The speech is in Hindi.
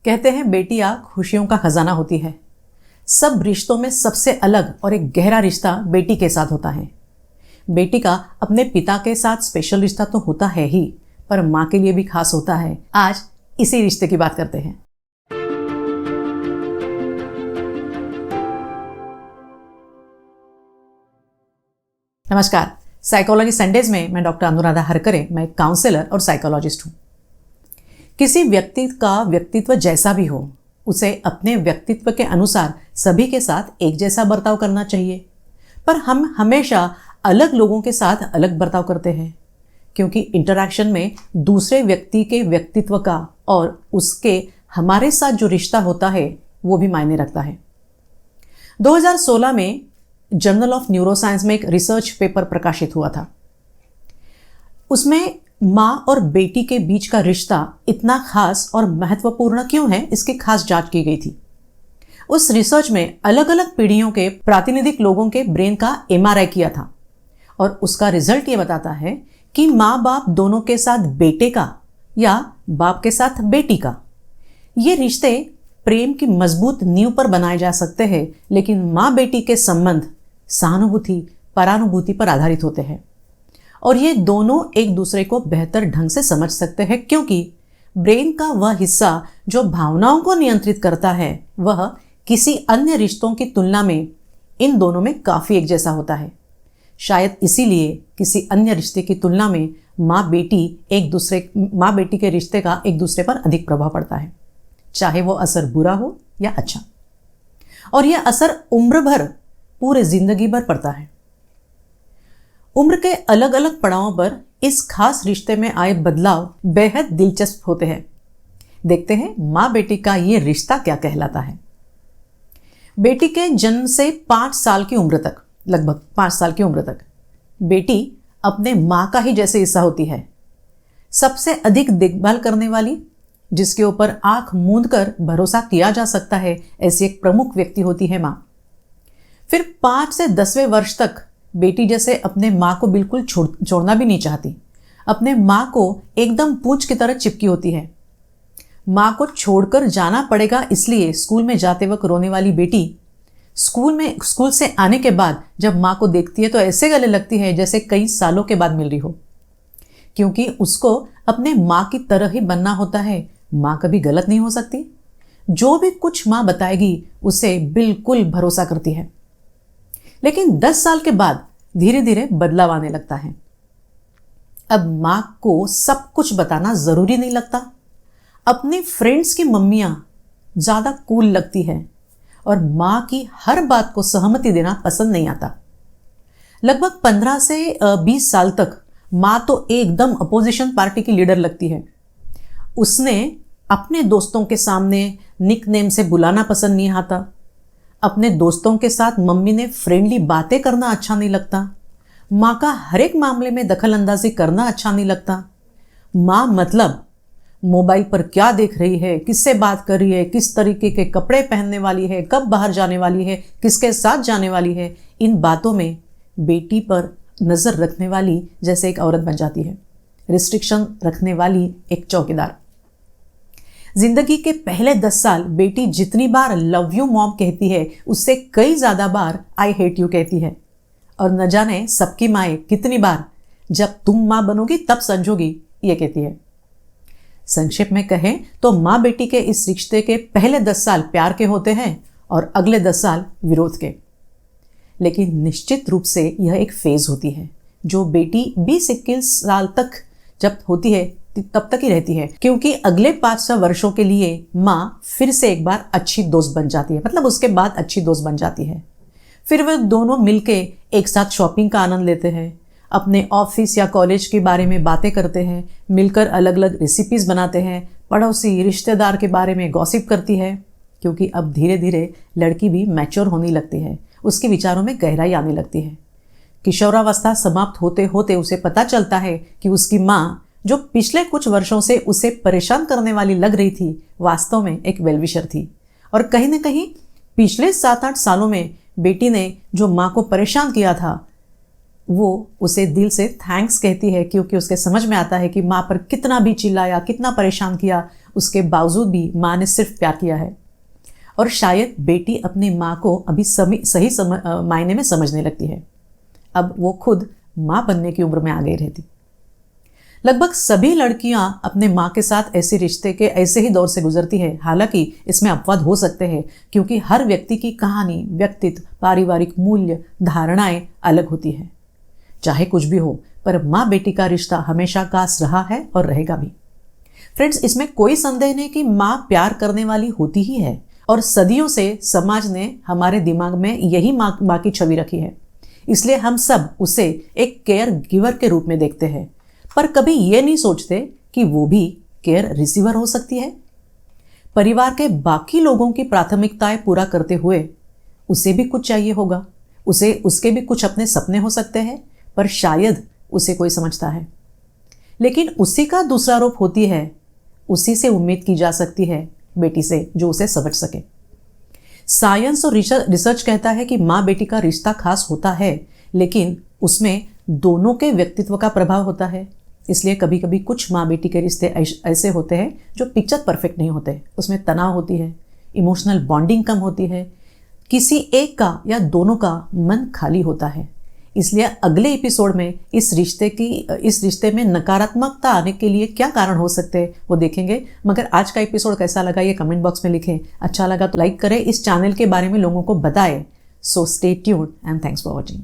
कहते हैं बेटियां खुशियों का खजाना होती है। सब रिश्तों में सबसे अलग और एक गहरा रिश्ता बेटी के साथ होता है। बेटी का अपने पिता के साथ स्पेशल रिश्ता तो होता है ही, पर माँ के लिए भी खास होता है। आज इसी रिश्ते की बात करते हैं। नमस्कार। साइकोलॉजी संडेज में मैं डॉक्टर अनुराधा हरकरे, मैं एक काउंसलर और साइकोलॉजिस्ट हूँ। किसी व्यक्ति का व्यक्तित्व जैसा भी हो, उसे अपने व्यक्तित्व के अनुसार सभी के साथ एक जैसा बर्ताव करना चाहिए, पर हम हमेशा अलग लोगों के साथ अलग बर्ताव करते हैं, क्योंकि इंटरैक्शन में दूसरे व्यक्ति के व्यक्तित्व का और उसके हमारे साथ जो रिश्ता होता है वो भी मायने रखता है। 2016 में जर्नल ऑफ न्यूरोसाइंस में एक रिसर्च पेपर प्रकाशित हुआ था। उसमें माँ और बेटी के बीच का रिश्ता इतना खास और महत्वपूर्ण क्यों है, इसकी खास जांच की गई थी। उस रिसर्च में अलग अलग पीढ़ियों के प्रातिनिधिक लोगों के ब्रेन का MRI किया था और उसका रिजल्ट ये बताता है कि माँ बाप दोनों के साथ बेटे का या बाप के साथ बेटी का ये रिश्ते प्रेम की मजबूत नींव पर बनाए जा सकते हैं, लेकिन माँ बेटी के संबंध सहानुभूति परानुभूति पर आधारित होते हैं और ये दोनों एक दूसरे को बेहतर ढंग से समझ सकते हैं, क्योंकि ब्रेन का वह हिस्सा जो भावनाओं को नियंत्रित करता है वह किसी अन्य रिश्तों की तुलना में इन दोनों में काफ़ी एक जैसा होता है। शायद इसीलिए किसी अन्य रिश्ते की तुलना में माँ बेटी के रिश्ते का एक दूसरे पर अधिक प्रभाव पड़ता है, चाहे वो असर बुरा हो या अच्छा। और यह असर उम्र भर, पूरे जिंदगी भर पड़ता है। उम्र के अलग अलग पड़ावों पर इस खास रिश्ते में आए बदलाव बेहद दिलचस्प होते हैं। देखते हैं माँ बेटी का ये रिश्ता क्या कहलाता है। बेटी के जन्म से 5 साल की उम्र तक, लगभग 5 साल की उम्र तक, बेटी अपने माँ का ही जैसे हिस्सा होती है। सबसे अधिक देखभाल करने वाली, जिसके ऊपर आंख मूंद कर भरोसा किया जा सकता है, ऐसी एक प्रमुख व्यक्ति होती है माँ। फिर 5 से 10वें वर्ष तक बेटी जैसे अपने माँ को बिल्कुल छोड़ना भी नहीं चाहती। अपने माँ को एकदम पूंछ की तरह चिपकी होती है। माँ को छोड़कर जाना पड़ेगा, इसलिए स्कूल में जाते वक्त रोने वाली बेटी स्कूल से आने के बाद जब माँ को देखती है तो ऐसे गले लगती है जैसे कई सालों के बाद मिल रही हो, क्योंकि उसको अपने माँ की तरह ही बनना होता है। माँ कभी गलत नहीं हो सकती। जो भी कुछ माँ बताएगी उसे बिल्कुल भरोसा करती है। लेकिन 10 साल के बाद धीरे धीरे बदलाव आने लगता है। अब माँ को सब कुछ बताना जरूरी नहीं लगता। अपने फ्रेंड्स की मम्मियाँ ज़्यादा कूल लगती है और माँ की हर बात को सहमति देना पसंद नहीं आता। लगभग 15 से 20 साल तक माँ तो एकदम अपोजिशन पार्टी की लीडर लगती है। उसने अपने दोस्तों के सामने निकनेम से बुलाना पसंद नहीं आता। अपने दोस्तों के साथ मम्मी ने फ्रेंडली बातें करना अच्छा नहीं लगता। माँ का हर एक मामले में दखल अंदाजी करना अच्छा नहीं लगता। माँ मतलब मोबाइल पर क्या देख रही है, किससे बात कर रही है, किस तरीके के कपड़े पहनने वाली है, कब बाहर जाने वाली है, किसके साथ जाने वाली है, इन बातों में बेटी पर नज़र रखने वाली जैसे एक औरत बन जाती है। रिस्ट्रिक्शन रखने वाली एक चौकीदार। जिंदगी के पहले 10 साल बेटी जितनी बार लव यू मॉम कहती है, उससे कई ज़्यादा बार आई हेट यू कहती है। और न जाने सबकी माएँ कितनी बार जब तुम माँ बनोगी तब समझोगी ये कहती है। संक्षेप में कहें तो माँ बेटी के इस रिश्ते के पहले 10 साल प्यार के होते हैं और अगले 10 साल विरोध के। लेकिन निश्चित रूप से यह एक फेज होती है जो बेटी 20-21 साल तक जब होती है तब तक ही रहती है, क्योंकि अगले 5 वर्षों के लिए माँ फिर से एक बार अच्छी दोस्त बन जाती है। मतलब उसके बाद अच्छी दोस्त बन जाती है। फिर वह दोनों मिलके एक साथ शॉपिंग का आनंद लेते हैं, अपने ऑफिस या कॉलेज के बारे में बातें करते हैं, मिलकर अलग अलग रेसिपीज़ बनाते हैं, पड़ोसी रिश्तेदार के बारे में गॉसिप करती है, क्योंकि अब धीरे धीरे लड़की भी मैच्योर होने लगती है, उसके विचारों में गहराई आने लगती है। किशोरावस्था समाप्त होते होते उसे पता चलता है कि उसकी माँ, जो पिछले कुछ वर्षों से उसे परेशान करने वाली लग रही थी, वास्तव में एक वेलविशर थी। और कहीं न कहीं पिछले 7-8 सालों में बेटी ने जो माँ को परेशान किया था वो उसे दिल से थैंक्स कहती है, क्योंकि उसके समझ में आता है कि माँ पर कितना भी चिल्लाया, कितना परेशान किया, उसके बावजूद भी माँ ने सिर्फ प्यार किया है। और शायद बेटी अपनी माँ को अभी सही मायने में समझने लगती है। अब वो खुद माँ बनने की उम्र में आ गई रहती। लगभग सभी लड़कियां अपने माँ के साथ ऐसे रिश्ते के ऐसे ही दौर से गुजरती है। हालांकि इसमें अपवाद हो सकते हैं, क्योंकि हर व्यक्ति की कहानी, व्यक्तित्व, पारिवारिक मूल्य, धारणाएं अलग होती है। चाहे कुछ भी हो, पर माँ बेटी का रिश्ता हमेशा खास रहा है और रहेगा भी। फ्रेंड्स, इसमें कोई संदेह नहीं कि माँ प्यार करने वाली होती ही है, और सदियों से समाज ने हमारे दिमाग में यही माँ की छवि रखी है। इसलिए हम सब उसे एक केयर गिवर के रूप में देखते हैं, पर कभी ये नहीं सोचते कि वो भी केयर रिसीवर हो सकती है। परिवार के बाकी लोगों की प्राथमिकताएं पूरा करते हुए उसे भी कुछ चाहिए होगा, उसके भी कुछ अपने सपने हो सकते हैं, पर शायद उसे कोई समझता है। लेकिन उसी का दूसरा रूप होती है, उसी से उम्मीद की जा सकती है बेटी से, जो उसे समझ सके। साइंस और रिसर्च कहता है कि माँ बेटी का रिश्ता खास होता है, लेकिन उसमें दोनों के व्यक्तित्व का प्रभाव होता है। इसलिए कभी कभी कुछ माँ बेटी के रिश्ते ऐसे होते हैं जो पिक्चर परफेक्ट नहीं होते। उसमें तनाव होती है, इमोशनल बॉन्डिंग कम होती है, किसी एक का या दोनों का मन खाली होता है। इसलिए अगले एपिसोड में इस रिश्ते में नकारात्मकता आने के लिए क्या कारण हो सकते हैं वो देखेंगे। मगर आज का एपिसोड कैसा लगा ये कमेंट बॉक्स में लिखें। अच्छा लगा तो लाइक करें, इस चैनल के बारे में लोगों को बताएं। So stay tuned and thanks for watching.